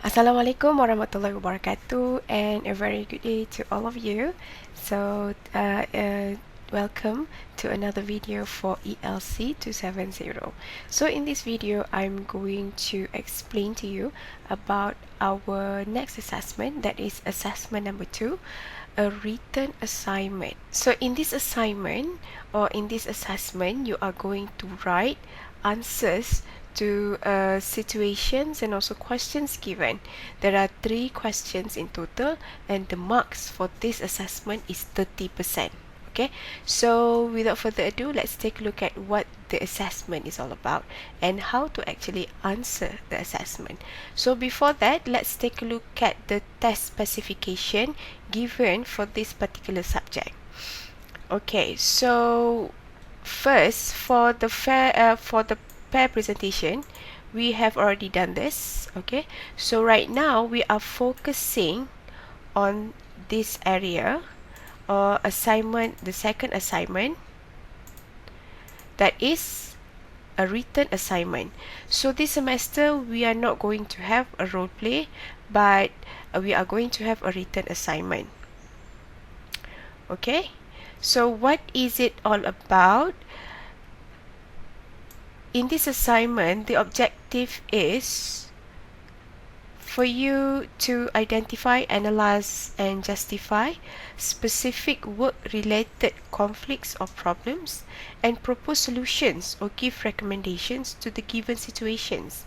Assalamualaikum warahmatullahi wabarakatuh, and a very good day to all of you. So, welcome to another video for ELC270. So, in this video, I'm going to explain to you about our next assessment, that is assessment number 2, a written assignment. So, in this assignment or in this assessment, you are going to write answers to situations and also questions given. There are 3 questions in total, and the marks for this assessment is 30%. Okay, so without further ado, let's take a look at what the assessment is all about and how to actually answer the assessment. So before that, let's take a look at the test specification given for this particular subject. Okay, so first for the pair presentation, we have already done this. Okay, so right now we are focusing on this area or assignment, the second assignment, that is a written assignment. So this semester we are not going to have a role play, but we are going to have a written assignment. Okay, so what is it all about? In this assignment, the objective is for you to identify, analyze, and justify specific work-related conflicts or problems and propose solutions or give recommendations to the given situations.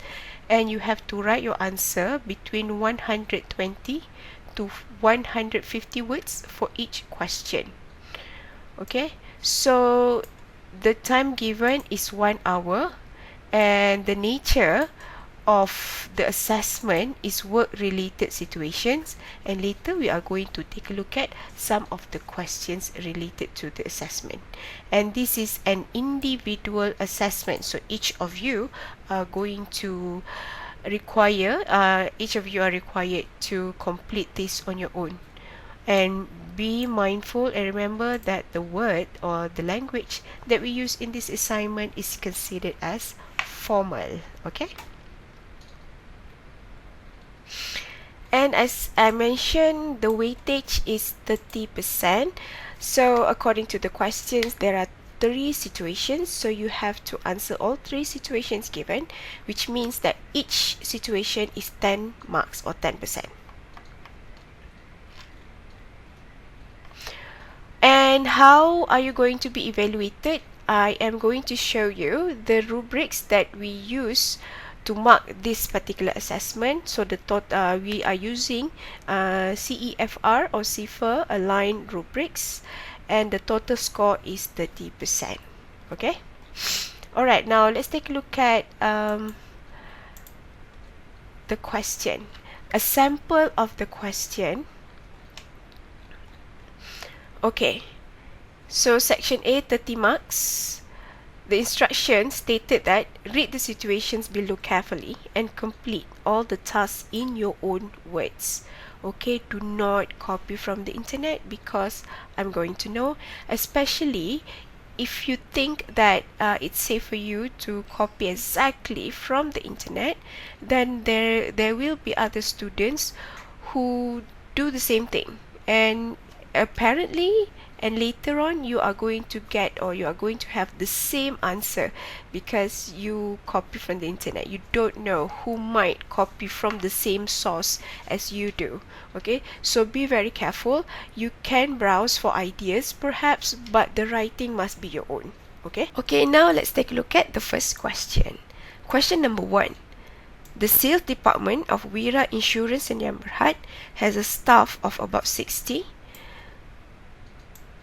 And you have to write your answer between 120 to 150 words for each question. Okay, so the time given is 1 hour, and the nature of the assessment is work-related situations, and later we are going to take a look at some of the questions related to the assessment. And this is an individual assessment, so each of you are going to require to complete this on your own. And be mindful and remember that the word or the language that we use in this assignment is considered as formal. Okay, and as I mentioned, the weightage is 30%. So according to the questions, there are 3 situations, so you have to answer all 3 situations given, which means that each situation is 10 marks or 10%. And how are you going to be evaluated? I am going to show you the rubrics that we use to mark this particular assessment. So we are using CEFR or CIFR aligned rubrics, and the total score is 30%. Okay, alright, now let's take a look at the question, a sample of the question. Okay, so section A, 30 marks. The instructions stated that read the situations below carefully and complete all the tasks in your own words. Okay, do not copy from the internet, because I'm going to know, especially if you think that it's safe for you to copy exactly from the internet, then there will be other students who do the same thing, and apparently and later on you are going to get, or you are going to have the same answer because you copy from the internet. You don't know who might copy from the same source as you do. Okay, so be very careful. You can browse for ideas perhaps, but the writing must be your own. Okay, now let's take a look at the first question. Question number 1. The sales department of Wira Insurance Sdn Bhd has a staff of about 60.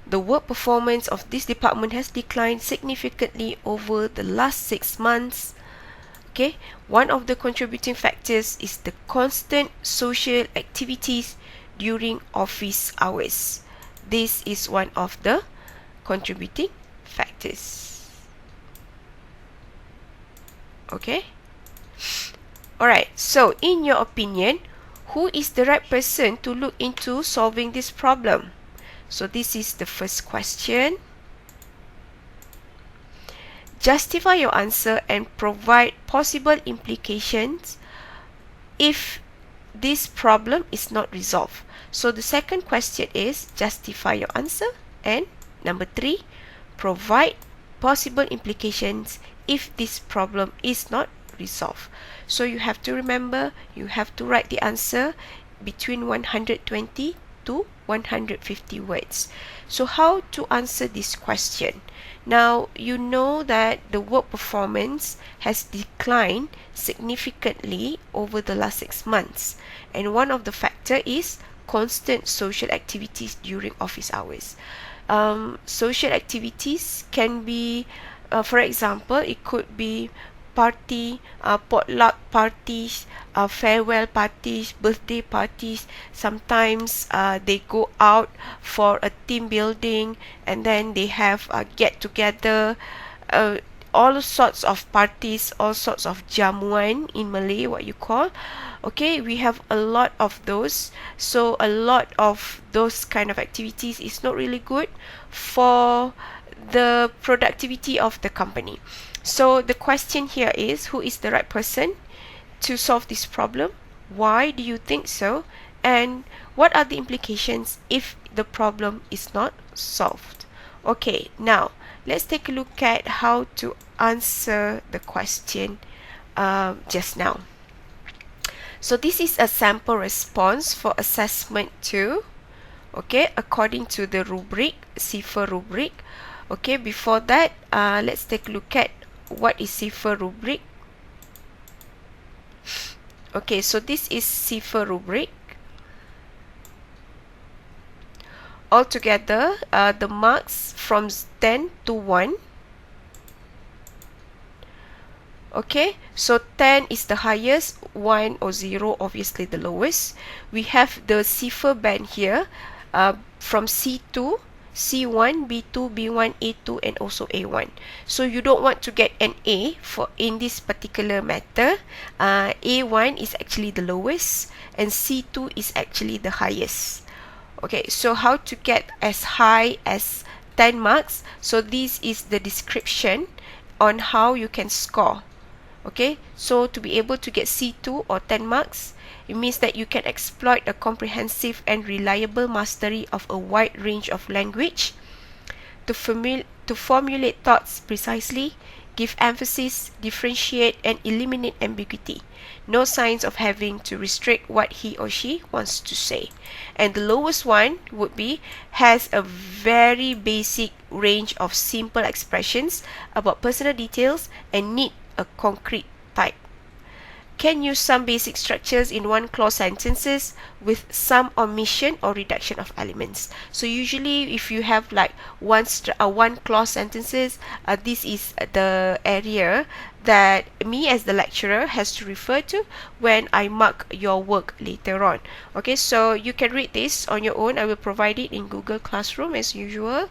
The work performance of this department has declined significantly over the last 6 months. Okay, one of the contributing factors is the constant social activities during office hours. This is one of the contributing factors. Okay, alright, so in your opinion, who is the right person to look into solving this problem? So this is the first question. Justify your answer and provide possible implications if this problem is not resolved. So the second question is justify your answer, and number 3, provide possible implications if this problem is not resolved. So you have to remember, you have to write the answer between 120 to 150 words. So how to answer this question? Now you know that the work performance has declined significantly over the last 6 months, and one of the factor is constant social activities during office hours. Social activities can be, for example, it could be party, potluck parties, farewell parties, birthday parties. Sometimes they go out for a team building, and then they have a get together, all sorts of parties, all sorts of jamuan in Malay, what you call. Okay, we have a lot of those. So a lot of those kind of activities is not really good for the productivity of the company. So the question here is, who is the right person to solve this problem? Why do you think so? And what are the implications if the problem is not solved? Okay, now let's take a look at how to answer the question just now. So this is a sample response for assessment 2, okay, according to the rubric, CIFER rubric. Okay, before that, let's take a look at what is CIFER rubric. Okay, so this is CIFER rubric. Altogether, the marks from 10 to 1. Okay, so 10 is the highest, 1 or 0 obviously the lowest. We have the CIFER band here, from C2, C1, B2, B1, A2, and also A1. So you don't want to get an A for in this particular matter. A1 is actually the lowest, and C2 is actually the highest. Okay, so how to get as high as 10 marks? So this is the description on how you can score. Okay, so to be able to get C2 or 10 marks, it means that you can exploit a comprehensive and reliable mastery of a wide range of language, to formulate thoughts precisely, give emphasis, differentiate, and eliminate ambiguity. No signs of having to restrict what he or she wants to say. And the lowest one would be, has a very basic range of simple expressions about personal details and need a concrete type. Can use some basic structures in one clause sentences with some omission or reduction of elements. So usually if you have like one clause sentences, this is the area that me as the lecturer has to refer to when I mark your work later on. Okay, so you can read this on your own. I will provide it in Google Classroom as usual.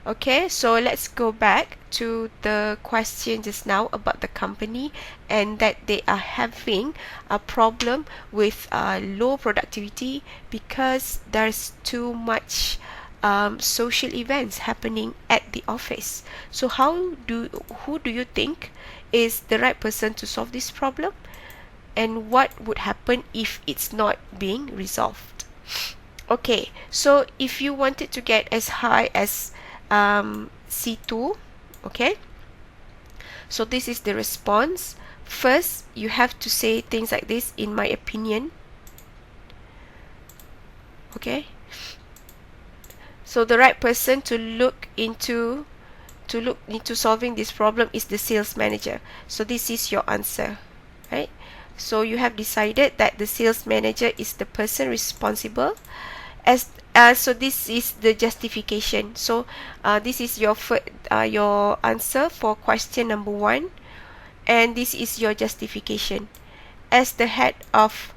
Okay, so let's go back to the question just now about the company, and that they are having a problem with low productivity because there's too much social events happening at the office. So who do you think is the right person to solve this problem, and what would happen if it's not being resolved? Okay, so if you wanted to get as high as C2, okay, so this is the response. First, you have to say things like this: in my opinion. Okay, so the right person to look into solving this problem is the sales manager. So this is your answer, right? So you have decided that the sales manager is the person responsible. So this is the justification. So this is your answer for question number 1, and this is your justification. As the head of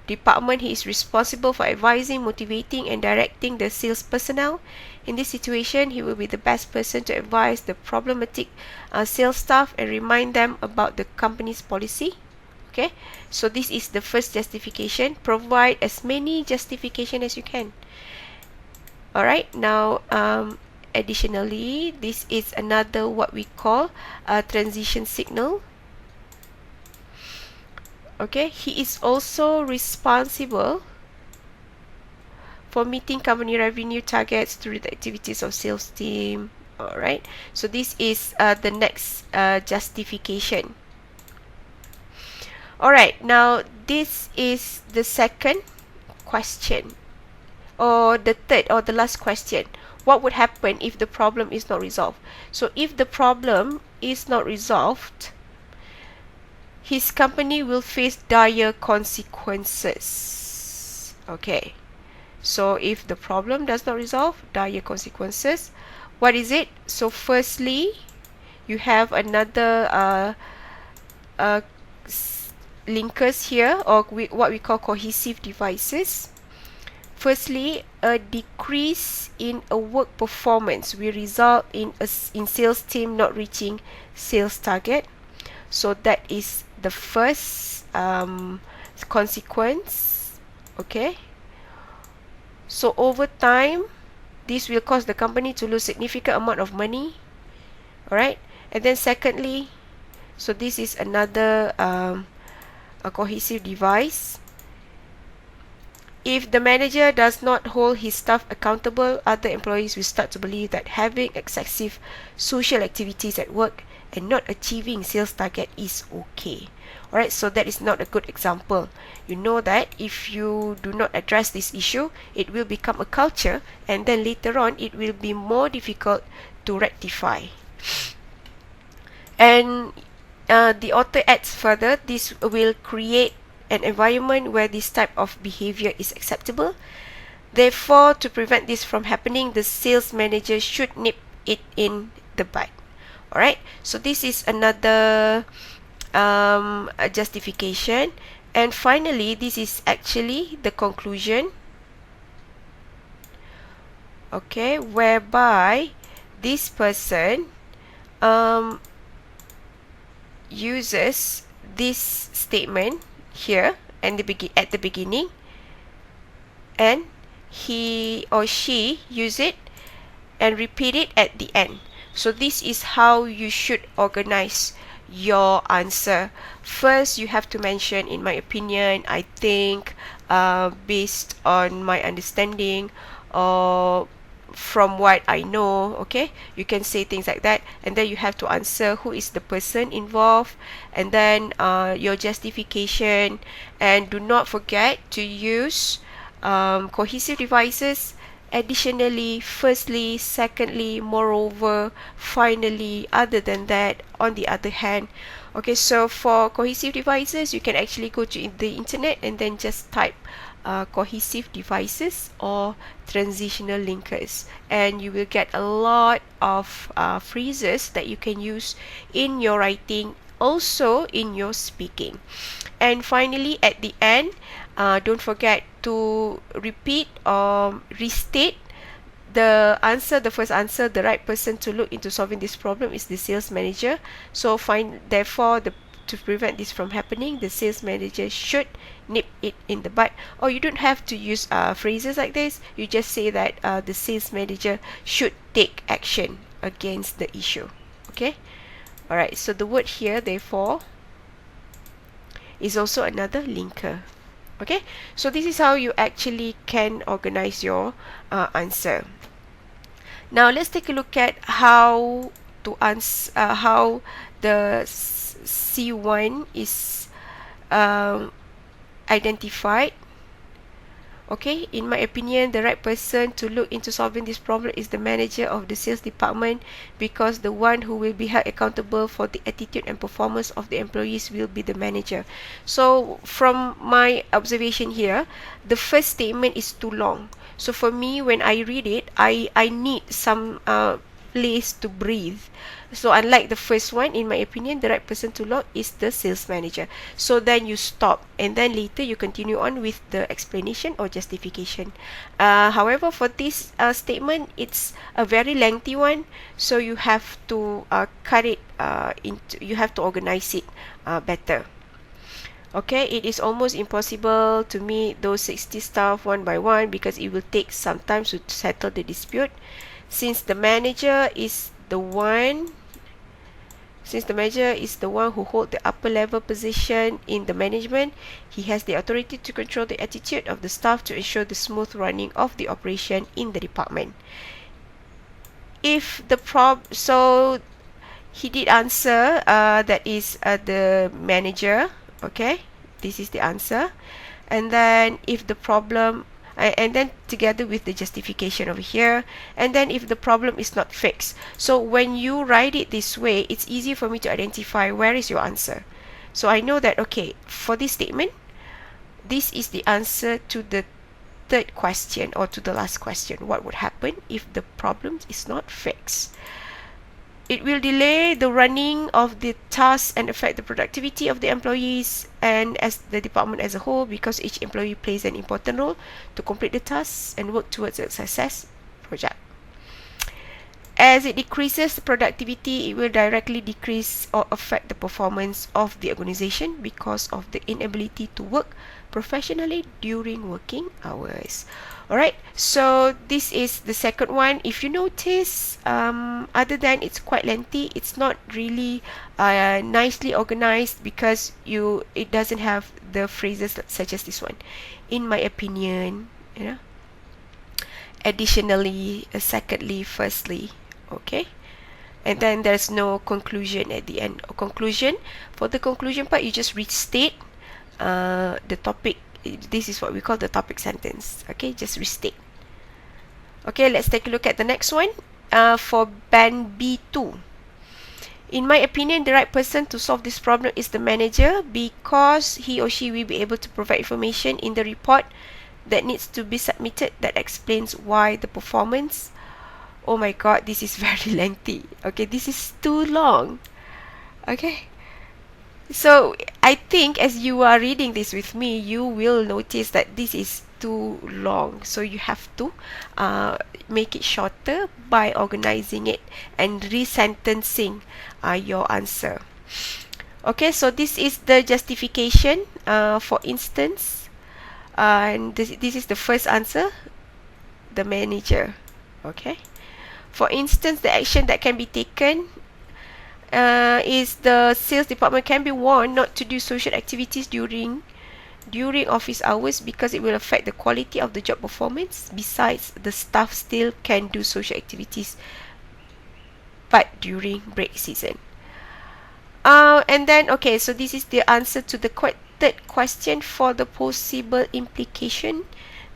department, he is responsible for advising, motivating, and directing the sales personnel. In this situation, he will be the best person to advise the problematic sales staff and remind them about the company's policy. Okay, so this is the first justification. Provide as many justification as you can. Alright, now additionally, this is another what we call a transition signal. Okay, he is also responsible for meeting company revenue targets through the activities of sales team. Alright, so this is the next justification. Alright, now this is the second question, or the third or the last question. What would happen if the problem is not resolved? So if the problem is not resolved, his company will face dire consequences. Okay, so if the problem does not resolve, dire consequences. What is it? So firstly, you have another linkers here, or what we call cohesive devices. Firstly, a decrease in a work performance will result in sales team not reaching sales target. So that is the first consequence. Okay, so over time this will cause the company to lose significant amount of money. Alright, and then secondly, so this is another a cohesive device. If the manager does not hold his staff accountable, other employees will start to believe that having excessive social activities at work and not achieving sales target is okay. Alright, so that is not a good example. You know that if you do not address this issue, it will become a culture, and then later on it will be more difficult to rectify. And the author adds further, this will create an environment where this type of behavior is acceptable. Therefore, to prevent this from happening, the sales manager should nip it in the bud. Alright, so this is another justification. And finally, this is actually the conclusion. Okay, whereby this person uses this statement here and at the beginning, and he or she use it and repeat it at the end. So this is how you should organize your answer. First, you have to mention, in my opinion, I think, based on my understanding, or from what I know. Okay, you can say things like that, and then you have to answer who is the person involved, and then your justification. And do not forget to use cohesive devices. Additionally, firstly, secondly, moreover, finally, other than that, on the other hand. Okay, so for cohesive devices, you can actually go to the internet and then just type cohesive devices or transitional linkers, and you will get a lot of phrases that you can use in your writing, also in your speaking. And finally, at the end, don't forget to repeat or restate the answer, the first answer. The right person to look into solving this problem is the sales manager. So therefore, to prevent this from happening, the sales manager should nip it in the bud. Or you don't have to use phrases like this. You just say that the sales manager should take action against the issue. Okay, alright, so the word here, therefore, is also another linker. Okay, so this is how you actually can organize your answer. Now let's take a look at how to answer, how the C1 is identified. Okay, in my opinion, the right person to look into solving this problem is the manager of the sales department, because the one who will be held accountable for the attitude and performance of the employees will be the manager. So from my observation here, the first statement is too long. So for me, when I read it, I need some place to breathe. So unlike the first one, in my opinion, the right person to look is the sales manager. So then you stop, and then later you continue on with the explanation or justification. However, for this statement, it's a very lengthy one, so you have to cut it into, you have to organize it better. Okay, it is almost impossible to meet those 60 staff one by one, because it will take some time to settle the dispute, since the manager is the one Since the manager is the one who holds the upper level position in the management, he has the authority to control the attitude of the staff to ensure the smooth running of the operation in the department. If the so he did answer, that is the manager. Okay, this is the answer. And then if the problem, and then together with the justification over here, and then if the problem is not fixed. So when you write it this way, it's easy for me to identify where is your answer. So I know that, okay, for this statement, this is the answer to the third question, or to the last question. What would happen if the problem is not fixed? It will delay the running of the tasks and affect the productivity of the employees and as the department as a whole, because each employee plays an important role to complete the tasks and work towards a success project. As it decreases the productivity, it will directly decrease or affect the performance of the organization because of the inability to work professionally during working hours. Alright, so this is the second one. If you notice, other than it's quite lengthy, it's not really nicely organized because it doesn't have the phrases such as this one. In my opinion, additionally, secondly, firstly, okay, and then there's no conclusion at the end. Conclusion, for the conclusion part, you just restate the topic. This is what we call the topic sentence. Okay, just restate. Okay, let's take a look at the next one. For band B2, in my opinion, the right person to solve this problem is the manager, because he or she will be able to provide information in the report that needs to be submitted that explains why the performance. Oh my god, this is very lengthy. Okay, this is too long. Okay, so I think as you are reading this with me, you will notice that this is too long. So you have to make it shorter by organizing it and resentencing your answer. Okay, so this is the justification. For instance, and this is the first answer, the manager. Okay, for instance, the action that can be taken is the sales department can be warned not to do social activities during office hours because it will affect the quality of the job performance. Besides, the staff still can do social activities but during break season. And then, okay, so this is the answer to the third question. For the possible implication,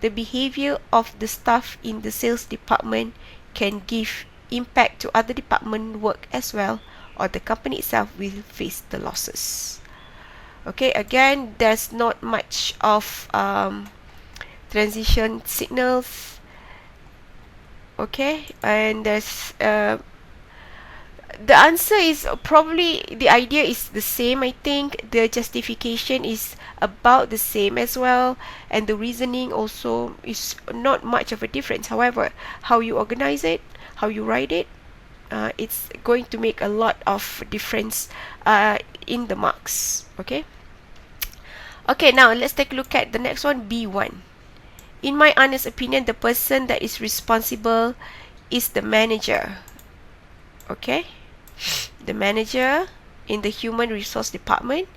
the behavior of the staff in the sales department can give impact to other department work as well, or the company itself will face the losses. Okay, again, there's not much of transition signals. Okay, and there's the answer is probably, the idea is the same. I think the justification is about the same as well, and the reasoning also is not much of a difference. However, how you organize it, how you write it, it's going to make a lot of difference in the marks. Okay, now let's take a look at the next one, B1. In my honest opinion, the person that is responsible is the manager. Okay, the manager in the human resource department,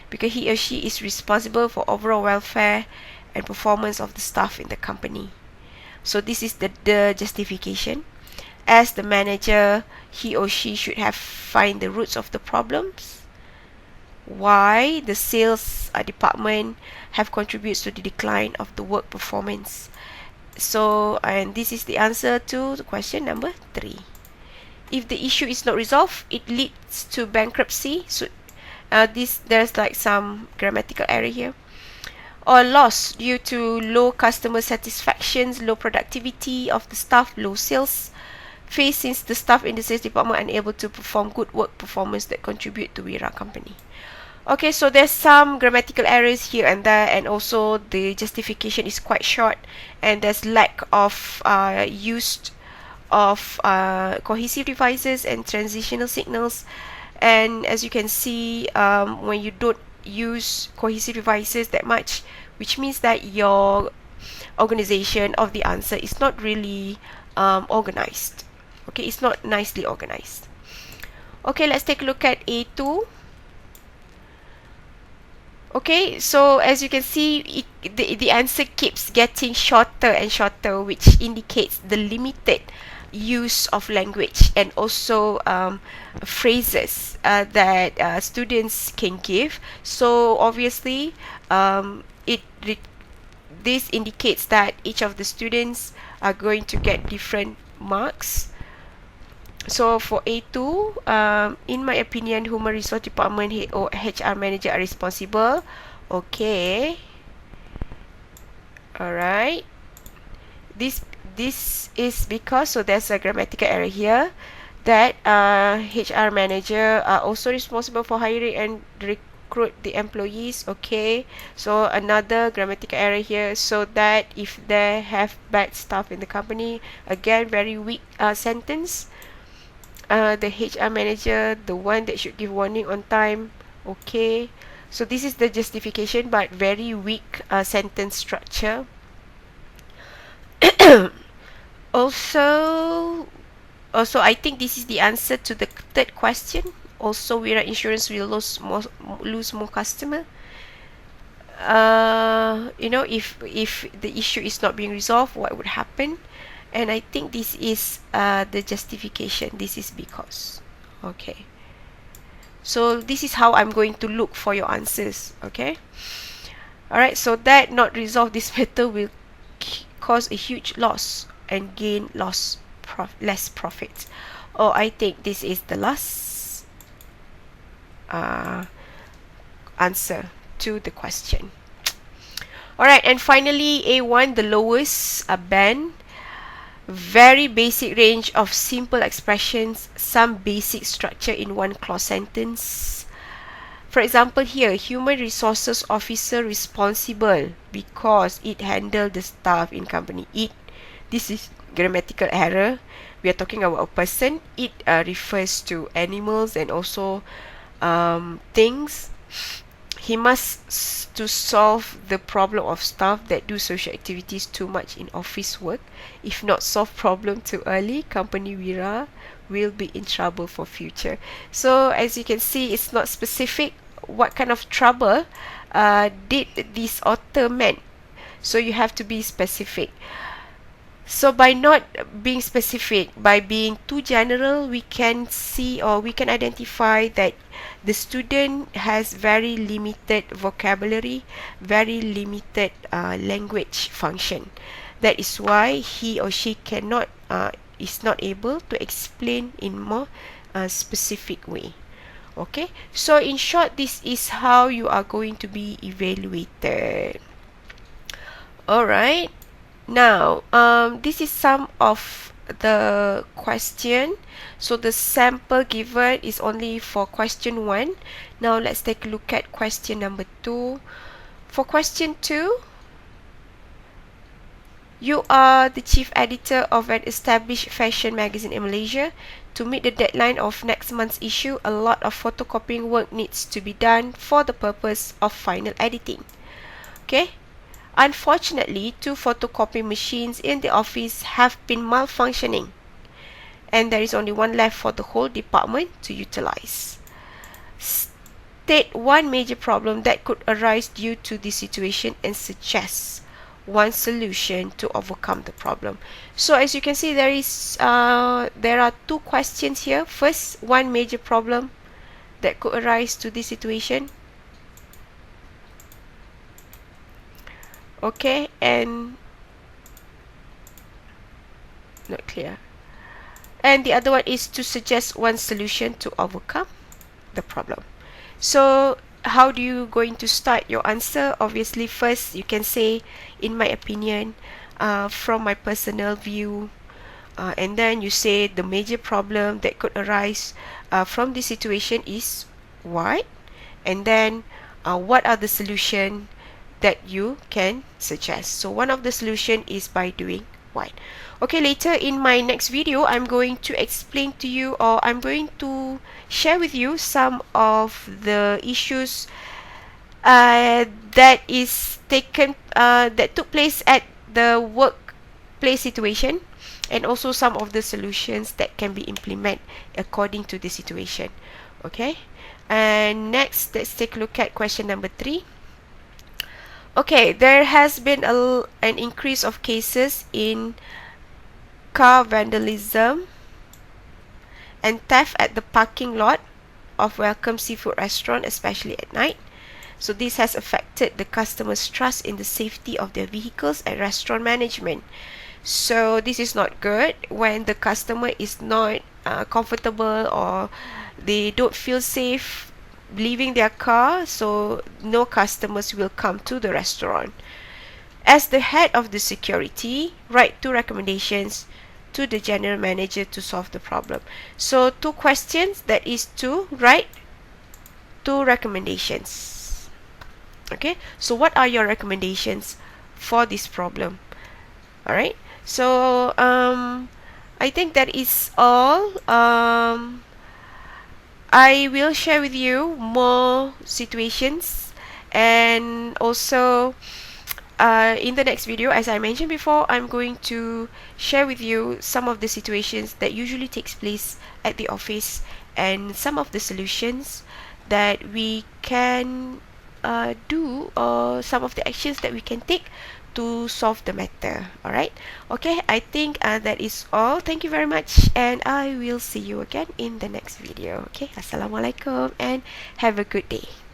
because he or she is responsible for overall welfare and performance of the staff in the company. So this is the justification. As the manager, he or she should have find the roots of the problems, why the sales department have contributed to the decline of the work performance. So, and this is the answer to the question number 3. If the issue is not resolved, it leads to bankruptcy. So there's like some grammatical error here, or loss due to low customer satisfaction, low productivity of the staff, low sales face since the staff in the sales department are unable to perform good work performance that contribute to Wira company. Okay, so there's some grammatical errors here and there, and also the justification is quite short, and there's lack of use of cohesive devices and transitional signals. And as you can see, when you don't use cohesive devices that much, which means that your organization of the answer is not really organized. Okay, it's not nicely organized. Okay, let's take a look at A2. Okay, so as you can see, the answer keeps getting shorter and shorter, which indicates the limited use of language and also phrases that students can give. So obviously, this indicates that each of the students are going to get different marks. So for A2, in my opinion, Human Resource Department or HR Manager are responsible. Okay. Alright. This is because, so there's a grammatical error here, that HR Manager are also responsible for hiring and recruit the employees. Okay. So another grammatical error here, so that if they have bad staff in the company, again, very weak sentence. The HR manager, the one that should give warning on time. Okay, so this is the justification, but very weak sentence structure. also I think this is the answer to the third question. Also, Wira Insurance will lose more customer. You know, if the issue is not being resolved, what would happen? And I think this is the justification. This is because. Okay. So this is how I'm going to look for your answers. Okay. Alright, so that not resolve this matter will cause a huge loss and gain less profit. Or I think this is the last answer to the question. Alright, and finally A1, the lowest band. Very basic range of simple expressions, some basic structure in one clause sentence. For example, here, human resources officer responsible because it handle the staff in company. This is grammatical error. We are talking about a person. It refers to animals and also things. He must to solve the problem of staff that do social activities too much in office work. If not solve problem too early, company Wira will be in trouble for future. So as you can see, it's not specific what kind of trouble did this author meant. So you have to be specific. So by not being specific, by being too general, we can see or we can identify that the student has very limited vocabulary, very limited language function. That is why he or she cannot is not able to explain in more specific way. Okay, so in short, this is how you are going to be evaluated. Alright. Now, this is some of the question. So the sample given is only for question 1. Now let's take a look at question number 2. For question 2, you are the chief editor of an established fashion magazine in Malaysia. To meet the deadline of next month's issue, a lot of photocopying work needs to be done for the purpose of final editing. Okay. Unfortunately, 2 photocopy machines in the office have been malfunctioning, and there is only one left for the whole department to utilize. State one major problem that could arise due to this situation and suggest one solution to overcome the problem. So as you can see, there are 2 questions here. First, one major problem that could arise to this situation. Okay, and not clear. And the other one is to suggest one solution to overcome the problem. So how do you going to start your answer? Obviously, first you can say, in my opinion, from my personal view, and then you say the major problem that could arise from this situation is what, and then what are the solution that you can suggest. So one of the solution is by doing what. Okay, later in my next video, I'm going to explain to you, or I'm going to share with you some of the issues that took place at the workplace situation. and also some of the solutions that can be implemented according to the situation. Okay, and next let's take a look at question number 3. Okay, there has been an increase of cases in car vandalism and theft at the parking lot of Welcome Seafood Restaurant, especially at night. So this has affected the customers' trust in the safety of their vehicles and restaurant management. So this is not good when the customer is not comfortable, or they don't feel safe leaving their car, so no customers will come to the restaurant. As the head of the security, write 2 recommendations to the general manager to solve the problem. So 2 questions, that is to write 2 recommendations. Okay, so what are your recommendations for this problem? Alright, so I think that is all. I will share with you more situations, and also in the next video, as I mentioned before, I'm going to share with you some of the situations that usually takes place at the office, and some of the solutions that we can do, or some of the actions that we can take to solve the matter. Alright, okay, I think that is all. Thank you very much, and I will see you again in the next video. Okay, Assalamualaikum and have a good day.